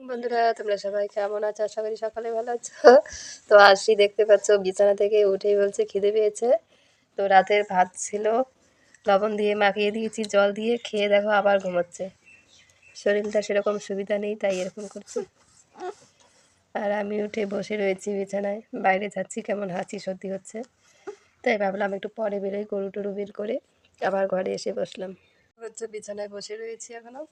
বন্ধুরা তোমরা সবাই কেমন আছো? আশা করি সকালে ভালো আছো। তো আসি দেখতে পাচ্ছ বিছানা থেকে উঠেই বলছে খিদে পেয়েছে। তো রাতের ভাত ছিল, লবণ দিয়ে মাখিয়ে দিয়েছি, জল দিয়ে খেয়ে দেখো আবার ঘুমোচ্ছে। শরীরটা সেরকম সুবিধা নেই তাই এরকম করছে। আর আমি উঠে বসে রয়েছি বিছানায়, বাইরে যাচ্ছি, কেমন হাঁচি সর্দি হচ্ছে, তাই ভাবলাম একটু পরে বেরোই, গরু টরু বের করে আবার ঘরে এসে বসলাম। হচ্ছে বিছানায় বসে রয়েছি এখনো,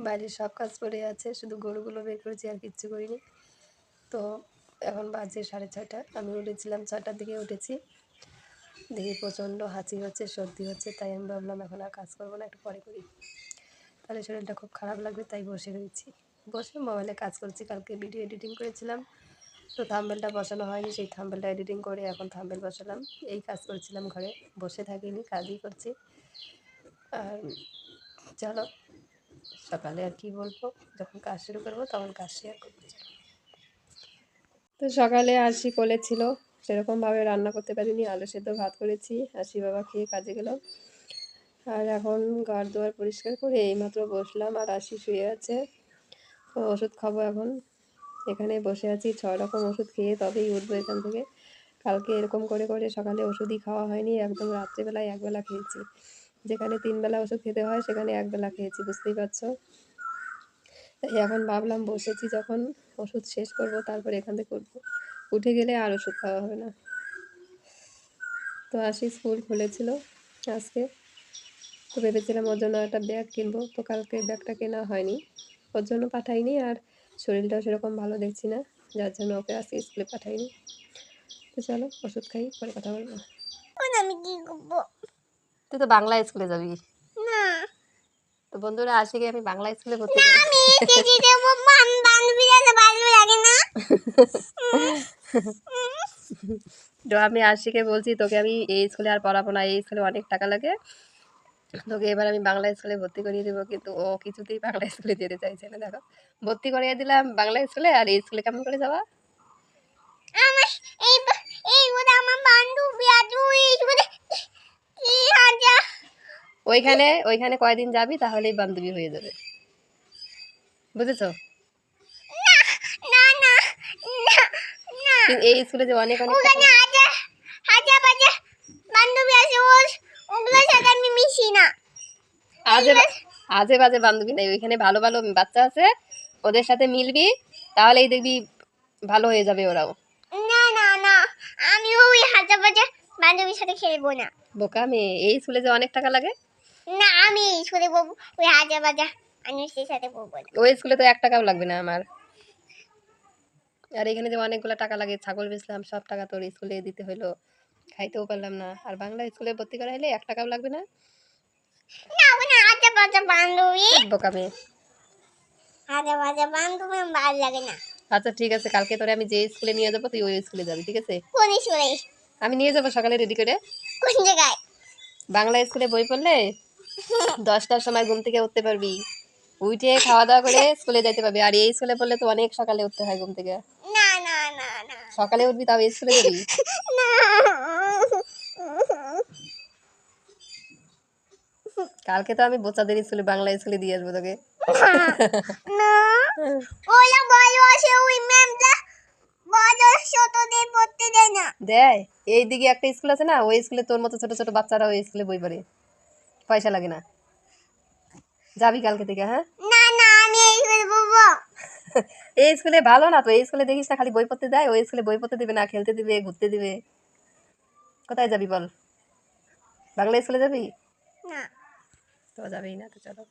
বাইরের সব কাজ পড়ে আছে, শুধু গরুগুলো বের করেছি আর কিচ্ছু করিনি। তো এখন বাজে 6:30, আমি উঠেছিলাম 6টার দিকে উঠেছি, দেখি প্রচণ্ড হাঁচি হচ্ছে, সর্দি হচ্ছে, তাই আমি ভাবলাম এখন আর কাজ করবো না, একটু পরে করি, তাহলে শরীরটা খুব খারাপ লাগবে, তাই বসে রয়েছি। বসে মোবাইলে কাজ করছি, কালকে ভিডিও এডিটিং করেছিলাম, তো থাম্বনেলটা বসানো হয়নি, সেই থাম্বনেলটা এডিটিং করে এখন থাম্বনেল বসালাম। এই কাজ করছিলাম ঘরে, বসে থাকিনি, কাজই করছি। আর চলো সকালে আর কি বলবো, যখন কাজ শুরু করবো তখন কাজ শেয়ার করবো। তো সকালে আরশি কোলে ছিল, সেরকমভাবে রান্না করতে পারিনি, আলু সেদ্ধ ভাত করেছি, আরশি বাবা খেয়ে কাজে গেল। আর এখন ঘর দুয়ার পরিষ্কার করে এইমাত্র বসলাম, আর আরশি শুয়ে আছে। তো ওষুধ খাবো এখন, এখানে বসে আছি, 6 রকম ওষুধ খেয়ে তবেই উঠবো এখান থেকে। কালকে এরকম করে করে সকালে ওষুধই খাওয়া হয়নি, একদম রাত্রেবেলায় একবেলা খেয়েছি। যেখানে 3 বেলা ওষুধ খেতে হয় সেখানে একবেলা খেয়েছি, বুঝতেই পারছো। তাই এখন ভাবলাম বসেছি যখন, ওষুধ শেষ করব, তারপরে এখান থেকে উঠবো, উঠে গেলে আর ওষুধ খাওয়া হবে না। তো আসি, স্কুল খুলেছিল আজকে, তো ভেবেছিলাম ওর জন্য একটা ব্যাগ কিনবো, তো কালকে ব্যাগটা কেনা হয়নি, ওর জন্য পাঠাইনি, আর শরীরটাও সেরকম ভালো দেখছি না, যার জন্য ওকে আজকে স্কুলে পাঠাইনি। তো চলো ওষুধ খাই, পরে কথা বলবো। আমি কি করবো? তুই তো বাংলা স্কুলে যাবি না? তো বন্ধুরা আজকে আমি বাংলা স্কুলে ভর্তি করব। আমি কেজি দেব, বান্ধবী আছে, ভালো লাগে না। তো আমি আশিকে বলছি তোকে আমি এই স্কুলে আর পড়াবো না, এই স্কুলে অনেক টাকা লাগে, তোকে এবার আমি বাংলা স্কুলে ভর্তি করিয়ে দেবো, কিন্তু ও কিছুতেই বাংলা স্কুলে যেতে চাইছে না। দেখো ভর্তি করিয়ে দিলাম বাংলা স্কুলে, আর এই স্কুলে কেমন করে যাবা? আমার এই বলে আমার বান্ধবী আছে, ওই স্কুলে কি হাজা, ওইখানে কয়দিন যাবি তাহলেই বান্ধবী হয়ে যাবে, বুঝেছো? না না না না, এই স্কুলে যে অনেক অনেক ওখানে হাজা বাজা বান্ধবী আছে, ওগুলোর সাথে আমি মিশি না। আজে বাজে বান্ধবী নেই, ওইখানে ভালো ভালো বাচ্চা আছে, ওদের সাথে মিলবি, তাহলেই দেখবি ভালো হয়ে যাবে ওরাও। না না না, আমি ওই হাজা বাজা বান্ধবীর সাথে খেলবো না। বোকা মেয়ে, এই স্কুলে যে অনেক টাকা লাগে। না আমি স্কুলে বলবো ওই হাজা বাজা মানুষের সাথে বলবো না। ওই স্কুলে তো 1 টাকাও লাগবে না আমার, আর এখানে যে অনেকগুলো টাকা লাগে, ছাগল বেচলাম, সব টাকা তোর স্কুলে দিতে হলো, খাইতেও পারলাম না, আর বাংলা স্কুলে ভর্তি করা হলে 1 টাকাও লাগবে না। না ওখানে হাজা বাজা বান্ধবী, বোকা মেয়ে, হাজা বাজা বান্ধবী ভালো লাগে না। আচ্ছা ঠিক আছে, কালকে তোরে আমি যে স্কুলে নিয়ে যাবো তুই ওই স্কুলে যাবি, ঠিক আছে? কোন স্কুলে? আমি নিয়ে যাবো সকালে রেডি করে। কোন জায়গায়? বাংলা স্কুলে বই পড়লে 10টার সময় ঘুম থেকে উঠতে পারবি, উঠে খাওয়া দাওয়া করে স্কুলে যাইতে পারবি, আর এই স্কুলে পড়লে তো অনেক সকালে উঠতে হয় ঘুম থেকে। না না না না, সকালে উঠবি তাও এই স্কুলে যাবি? না, কালকে তো আমি বোচাদের স্কুলে বাংলা স্কুলে দিয়ে আসবো তোকে। না ওলা বলো আসে, ওই ম্যামটা বলো ছোটদের পড়তে দেয় না। দেয়, এইদিকে একটা স্কুল আছে না, ওই স্কুলে তোর মতো ছোট ছোট বাচ্চারা ওই স্কুলে বই পড়ে, পয়সা লাগে না। যাবি কালকে থেকে? হ্যাঁ না না, আমি এই স্কুলে পড়বো। এই স্কুলে ভালো না তো, এই স্কুলে দেখিস না খালি বই পড়তে দেয়, ওই স্কুলে বই পড়তে দিবে না, খেলতে দিবে, ঘুরতে দিবে। কোথায় যাবি বল? বাংলা স্কুলে যাবি? না, তো যাবেই না, তো চলো।